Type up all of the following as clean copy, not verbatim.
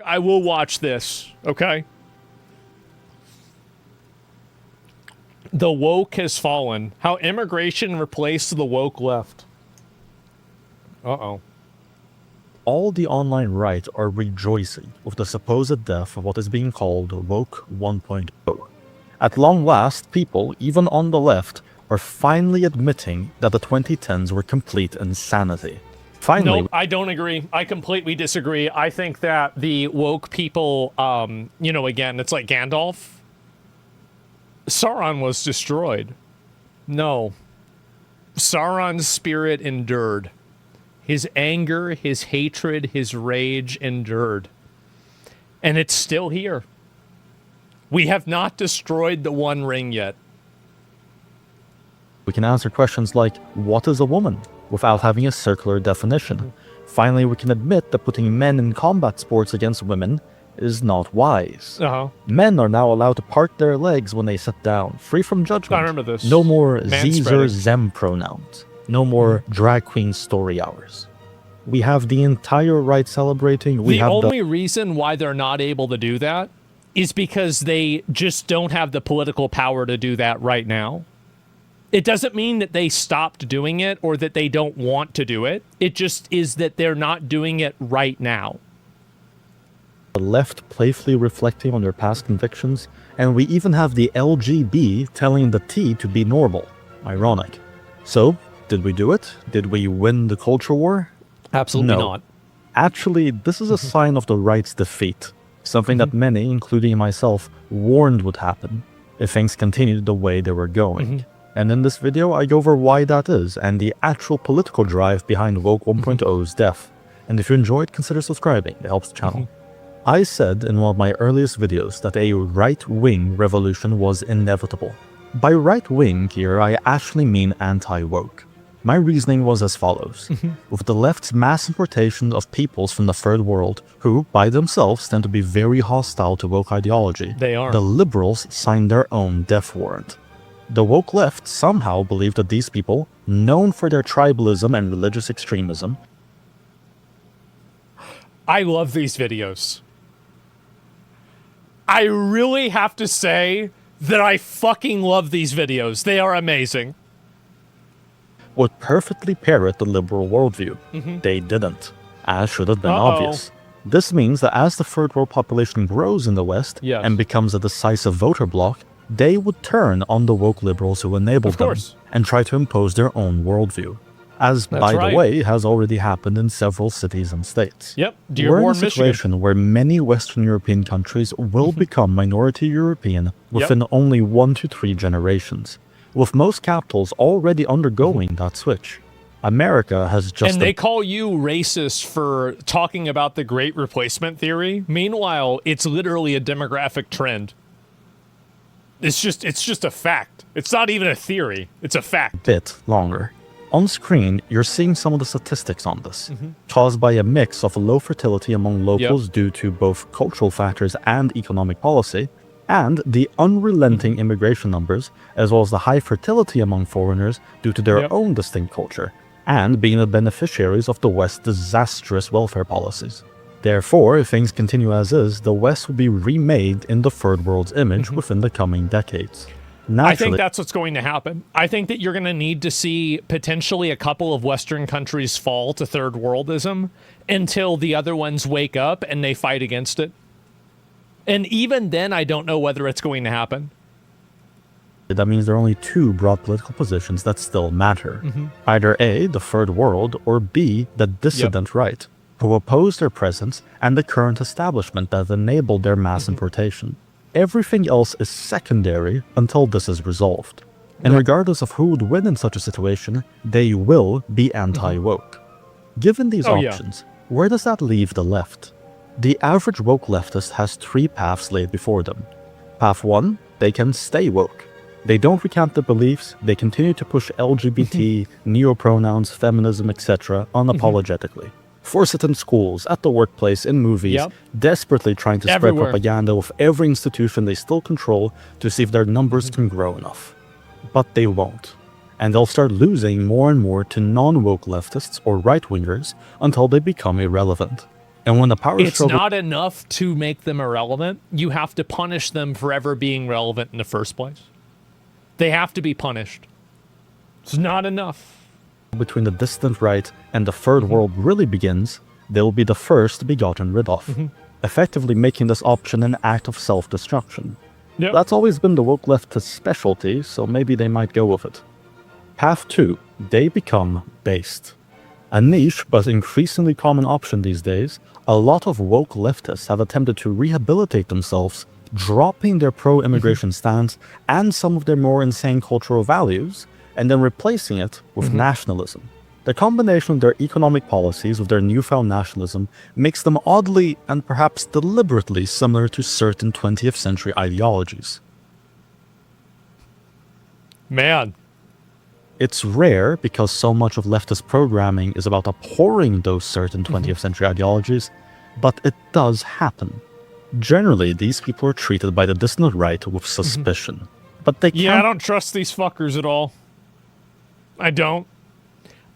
I will watch this, okay? The woke has fallen. How immigration replaced the woke left. Uh-oh. All the online right are rejoicing with the supposed death of what is being called Woke 1.0. At long last, people, even on the left, are finally admitting that the 2010s were complete insanity. Finally... Nope, I don't agree. I completely disagree. I think that the woke people, you know, again, it's like Gandalf. Sauron was destroyed. No. Sauron's spirit endured. His anger, his hatred, his rage endured. And it's still here. We have not destroyed the One Ring yet. We can answer questions like, what is a woman? Without having a circular definition. Finally, we can admit that putting men in combat sports against women is not wise. Men are now allowed to part their legs when they sit down, free from judgment. I remember this. No more Zer Zem pronouns. No more drag queen story hours. We have the entire right celebrating. The only reason why they're not able to do that is because they just don't have the political power to do that right now. It doesn't mean that they stopped doing it or that they don't want to do it. It just is that they're not doing it right now. The left playfully reflecting on their past convictions, and we even have the LGB telling the T to be normal. Ironic. So, did we do it? Did we win the culture war? Absolutely not. Actually, this is a sign of the right's defeat. Something that many, including myself, warned would happen if things continued the way they were going. And in this video, I go over why that is, and the actual political drive behind Woke 1.0's death. And if you enjoyed, consider subscribing, it helps the channel. I said in one of my earliest videos that a right-wing revolution was inevitable. By right-wing here, I actually mean anti-woke. My reasoning was as follows. With the left's mass importation of peoples from the third world, who, by themselves, tend to be very hostile to woke ideology, the liberals signed their own death warrant. The woke left somehow believed that these people, known for their tribalism and religious extremism... I love these videos. I really have to say that I fucking love these videos. They are amazing. would perfectly parrot the liberal worldview. They didn't, as should have been obvious. This means that as the third world population grows in the West and becomes a decisive voter bloc, they would turn on the woke liberals who enabled them and try to impose their own worldview. As, by the way, has already happened in several cities and states. We're in a situation where many Western European countries will become minority European within only 1 to 3 generations, with most capitals already undergoing that switch. America has just... And they call you racist for talking about the Great Replacement theory. Meanwhile, it's literally a demographic trend. It's just a fact. It's not even a theory. It's a fact. Bit longer. On screen, you're seeing some of the statistics on this, caused by a mix of low fertility among locals due to both cultural factors and economic policy, and the unrelenting immigration numbers, as well as the high fertility among foreigners due to their own distinct culture, and being the beneficiaries of the West's disastrous welfare policies. Therefore, if things continue as is, the West will be remade in the third world's image within the coming decades. I think that's what's going to happen. I think that you're going to need to see potentially a couple of Western countries fall to third worldism until the other ones wake up and they fight against it. And even then, I don't know whether it's going to happen. That means there are only 2 broad political positions that still matter. Either A, the third world, or B, the dissident right, who oppose their presence and the current establishment that enabled their mass importation. Everything else is secondary until this is resolved. And regardless of who would win in such a situation, they will be anti-woke. Given these options, where does that leave the left? The average woke leftist has 3 paths laid before them. Path 1, they can stay woke. They don't recant their beliefs, they continue to push LGBT, neo-pronouns, feminism, etc. unapologetically. Force it in schools, at the workplace, in movies, desperately trying to spread propaganda with every institution they still control to see if their numbers can grow enough. But they won't. And they'll start losing more and more to non-woke leftists or right-wingers until they become irrelevant. And when the power It's struggle... not enough to make them irrelevant. You have to punish them for ever being relevant in the first place. They have to be punished. It's not enough. between the distant right and the third world really begins, they will be the first to be gotten rid of, effectively making this option an act of self-destruction. Yep. That's always been the woke left's specialty, so maybe they might go with it. Path 2. They become based. A niche but increasingly common option these days, a lot of woke leftists have attempted to rehabilitate themselves, dropping their pro-immigration stance and some of their more insane cultural values, and then replacing it with nationalism. The combination of their economic policies with their newfound nationalism makes them oddly and perhaps deliberately similar to certain 20th century ideologies. Man. It's rare because so much of leftist programming is about abhorring those certain 20th century ideologies, but it does happen. Generally, these people are treated by the distant right with suspicion. But they Yeah, I can't... don't trust these fuckers at all. I don't.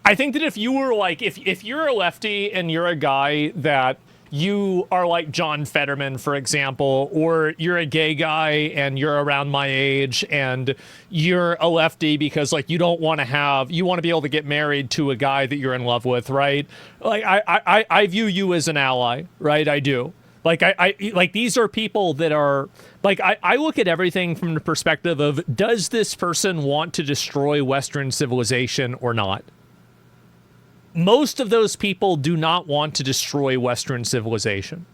I think that if you were like, if you're a lefty and you're a guy that you are like John Fetterman, for example, or you're a gay guy and you're around my age and you're a lefty because like you don't want to have, you want to be able to get married to a guy that you're in love with, right? Like I view you as an ally, right? I do. Like I like these are people that are like I look at everything from the perspective of, does this person want to destroy Western civilization or not? Most of those people do not want to destroy Western civilization.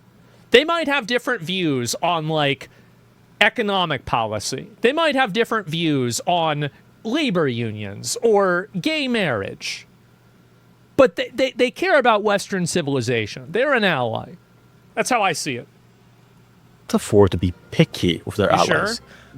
They might have different views on like economic policy. They might have different views on labor unions or gay marriage. But they care about Western civilization. They're an ally. That's how I see it. afford to be picky with their You allies. sure?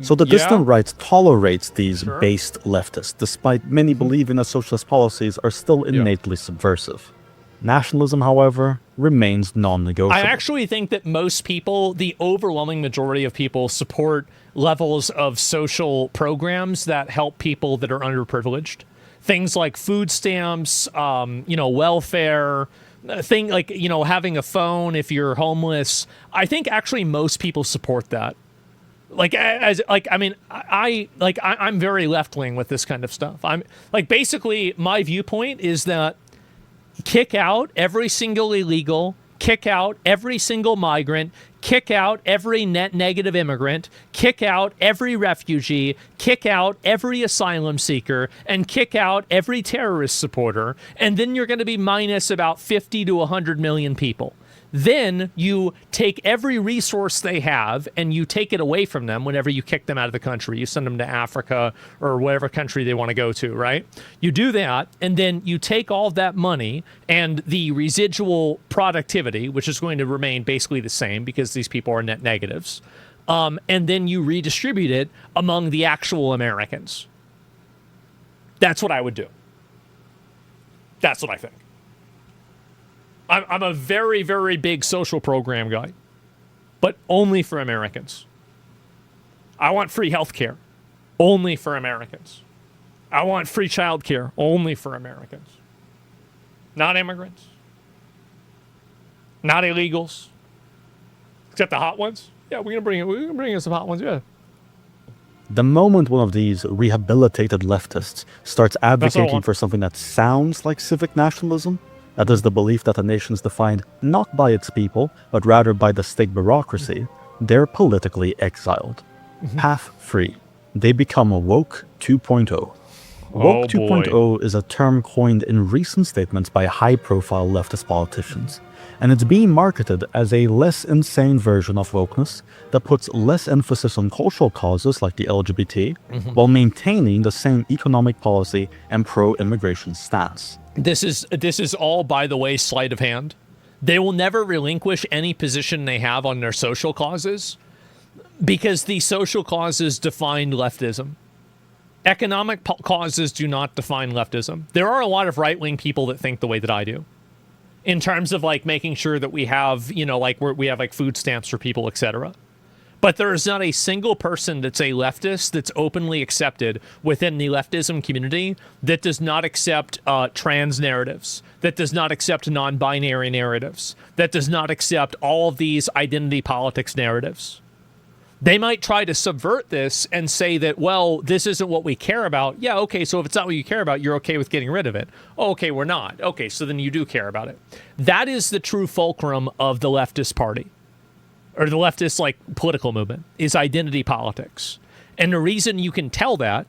So the Yeah. distant right tolerates these Sure. based leftists, despite many believing that socialist policies are still innately subversive. Nationalism, however, remains non-negotiable. I actually think that most people, the overwhelming majority of people, support levels of social programs that help people that are underprivileged. Things like food stamps, welfare, thing like, having a phone if you're homeless. I think actually most people support that. I'm very left-wing with this kind of stuff. I'm like, basically my viewpoint is that kick out every single illegal, kick out every single migrant, kick out every net negative immigrant, kick out every refugee, kick out every asylum seeker, and kick out every terrorist supporter, and then you're going to be minus about 50 to 100 million people. Then you take every resource they have and you take it away from them whenever you kick them out of the country. You send them to Africa or whatever country they want to go to, right? You do that, and then you take all of that money and the residual productivity, which is going to remain basically the same because these people are net negatives, and then you redistribute it among the actual Americans. That's what I would do. That's what I think. I'm a very, very big social program guy, but only for Americans. I want free health care, only for Americans. I want free child care, only for Americans. Not immigrants. Not illegals. Except the hot ones. Yeah, we're gonna bring in some hot ones, yeah. The moment one of these rehabilitated leftists starts advocating want. for something that sounds like civic nationalism, that is the belief that a nation is defined not by its people, but rather by the state bureaucracy, they're politically exiled. Path 3. They become a woke 2.0. Woke 2.0 is a term coined in recent statements by high-profile leftist politicians, and it's being marketed as a less insane version of wokeness that puts less emphasis on cultural causes like the LGBT, while maintaining the same economic policy and pro-immigration stance. This is all, by the way, sleight of hand. They will never relinquish any position they have on their social causes because the social causes define leftism. Economic causes do not define leftism. There are a lot of right-wing people that think the way that I do in terms of like making sure that we have, we have like food stamps for people, etc. But there is not a single person that's a leftist that's openly accepted within the leftism community that does not accept trans narratives, that does not accept non-binary narratives, that does not accept all of these identity politics narratives. They might try to subvert this and say that, well, this isn't what we care about. Yeah, okay, so if it's not what you care about, you're okay with getting rid of it. Oh, okay, we're not. Okay, so then you do care about it. That is the true fulcrum of the leftist party, or the leftist, like, political movement, is identity politics. And the reason you can tell that,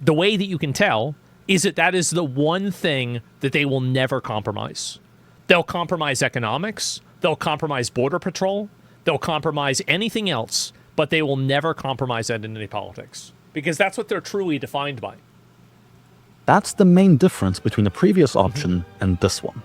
the way that you can tell, is that that is the one thing that they will never compromise. They'll compromise economics, they'll compromise border patrol, they'll compromise anything else, but they will never compromise identity politics, because that's what they're truly defined by. That's the main difference between the previous option and this one.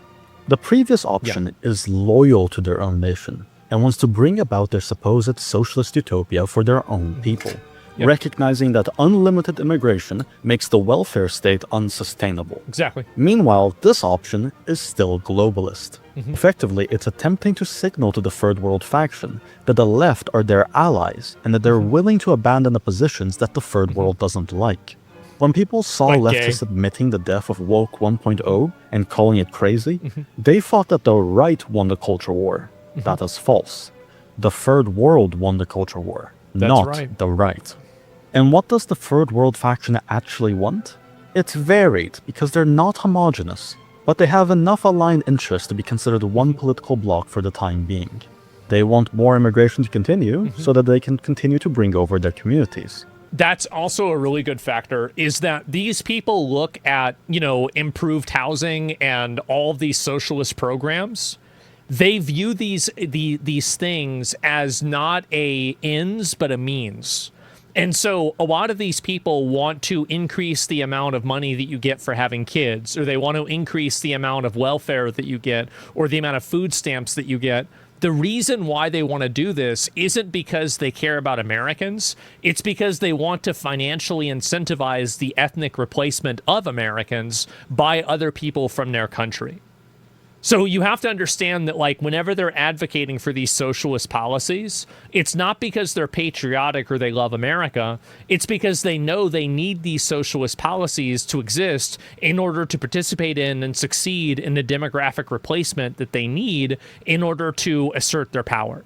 The previous option is loyal to their own nation and wants to bring about their supposed socialist utopia for their own people, recognizing that unlimited immigration makes the welfare state unsustainable. Exactly. Meanwhile, this option is still globalist. Effectively, it's attempting to signal to the Third World faction that the left are their allies and that they're willing to abandon the positions that the Third World doesn't like. When people saw leftists admitting the death of Woke 1.0 and calling it crazy, they thought that the right won the culture war. That is false. The Third World won the culture war, not the right. And what does the Third World faction actually want? It's varied because they're not homogenous, but they have enough aligned interests to be considered one political bloc for the time being. They want more immigration to continue so that they can continue to bring over their communities. That's also a really good factor, is that these people look at, you know, improved housing and all of these socialist programs. They view these things as not a ends, but a means. And so a lot of these people want to increase the amount of money that you get for having kids, or they want to increase the amount of welfare that you get, or the amount of food stamps that you get. The reason why they want to do this isn't because they care about Americans. It's because they want to financially incentivize the ethnic replacement of Americans by other people from their country. So you have to understand that, like, whenever they're advocating for these socialist policies, it's not because they're patriotic or they love America. It's because they know they need these socialist policies to exist in order to participate in and succeed in the demographic replacement that they need in order to assert their power.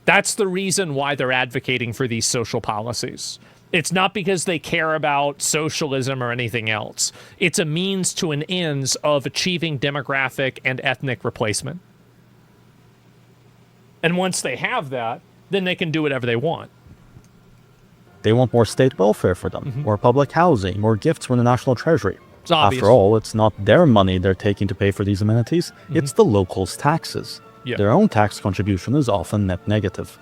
That's the reason why they're advocating for these social policies. It's not because they care about socialism or anything else. It's a means to an ends of achieving demographic and ethnic replacement. And once they have that, then they can do whatever they want. They want more state welfare for them, more public housing, more gifts from the national treasury. It's obvious. After all, it's not their money they're taking to pay for these amenities, it's the locals' taxes. Their own tax contribution is often net negative.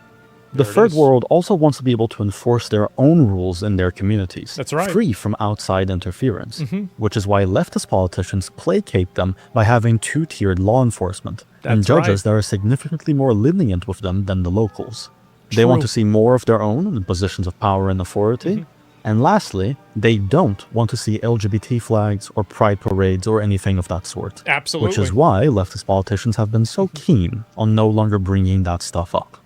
The Third World also wants to be able to enforce their own rules in their communities, free from outside interference, which is why leftist politicians placate them by having two-tiered law enforcement and judges that are significantly more lenient with them than the locals. They want to see more of their own in positions of power and authority. And lastly, they don't want to see LGBT flags or pride parades or anything of that sort. Absolutely. Which is why leftist politicians have been so keen on no longer bringing that stuff up.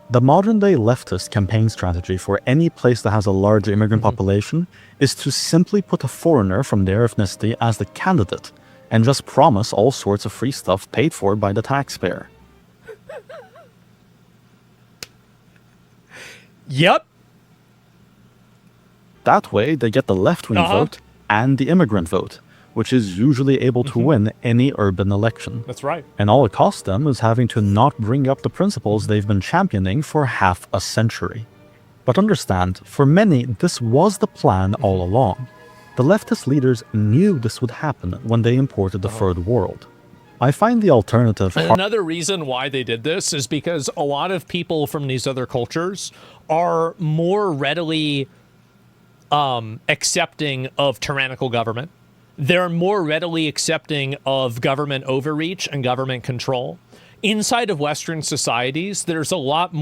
The modern-day leftist campaign strategy for any place that has a large immigrant population is to simply put a foreigner from their ethnicity as the candidate and just promise all sorts of free stuff paid for by the taxpayer. Yep. That way, they get the left-wing vote and the immigrant vote, which is usually able to win any urban election. That's right. And all it costs them is having to not bring up the principles they've been championing for half a century. But understand, for many, this was the plan all along. The leftist leaders knew this would happen when they imported the Third World. I find the alternative... Another reason why they did this is because a lot of people from these other cultures are more readily accepting of tyrannical government. They're more readily accepting of government overreach and government control. Inside of Western societies, there's a lot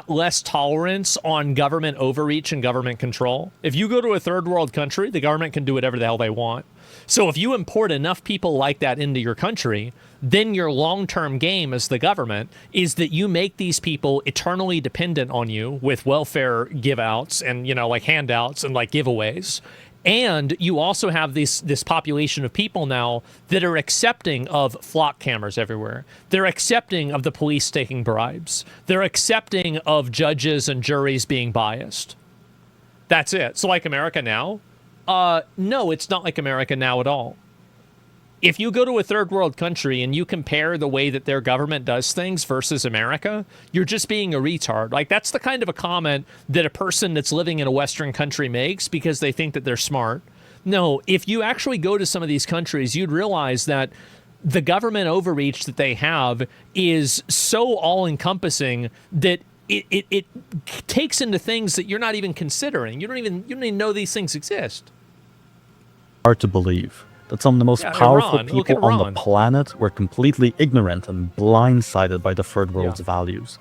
less tolerance on government overreach and government control. If you go to a third world country, the government can do whatever the hell they want. So if you import enough people like that into your country, then your long-term game as the government is that you make these people eternally dependent on you with welfare give-outs and, you know, like handouts and like giveaways. And you also have this population of people now that are accepting of flock cameras everywhere. They're accepting of the police taking bribes. They're accepting of judges and juries being biased. That's it. So like America now? No, it's not like America now at all. If you go to a third world country and you compare the way that their government does things versus America, you're just being a retard. Like, that's the kind of a comment that a person that's living in a Western country makes because they think that they're smart. No, if you actually go to some of these countries, you'd realize that the government overreach that they have is so all-encompassing that it takes into things that you're not even considering. You don't even know these things exist. Hard to believe that some of the most powerful people on the planet were completely ignorant and blindsided by the third world's values.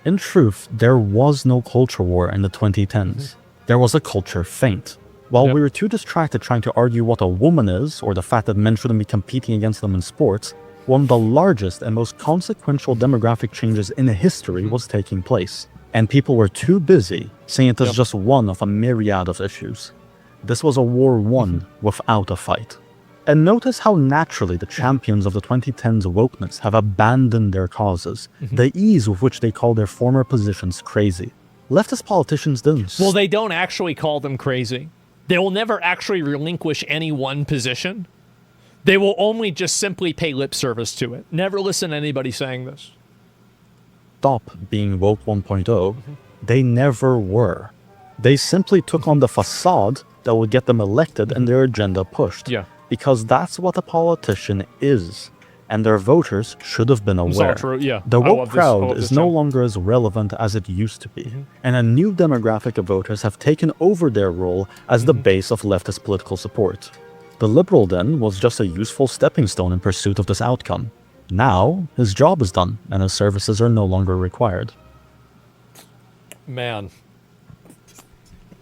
In truth, there was no culture war in the 2010s. There was a culture feint. While we were too distracted trying to argue what a woman is, or the fact that men shouldn't be competing against them in sports, one of the largest and most consequential demographic changes in history was taking place. And people were too busy seeing it as just one of a myriad of issues. This was a war won without a fight. And notice how naturally the champions of the 2010s wokeness have abandoned their causes, the ease with which they call their former positions crazy. Leftist politicians didn't. Well, they don't actually call them crazy. They will never actually relinquish any one position. They will only just simply pay lip service to it. Never listen to anybody saying this. Stop being woke 1.0. They never were. They simply took on the facade that would get them elected and their agenda pushed. Yeah. Because that's what a politician is, and their voters should have been aware. The woke crowd is no longer as relevant as it used to be, and a new demographic of voters have taken over their role as the base of leftist political support. The liberal then was just a useful stepping stone in pursuit of this outcome. Now, his job is done, and his services are no longer required. Man.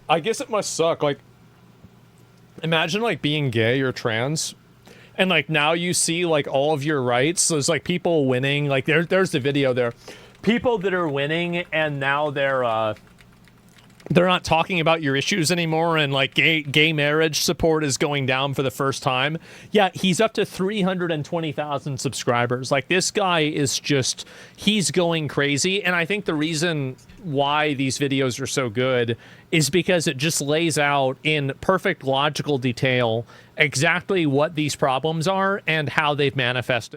I guess it must suck, like, imagine, like, being gay or trans, and, like, now you see, like, all of your rights. So there's, like, people winning. Like, there's the video there. People that are winning, and now they're not talking about your issues anymore, and, like, gay marriage support is going down for the first time. Yeah, he's up to 320,000 subscribers. Like, this guy is just, he's going crazy, and I think the reason why these videos are so good is because it just lays out in perfect logical detail exactly what these problems are and how they've manifested.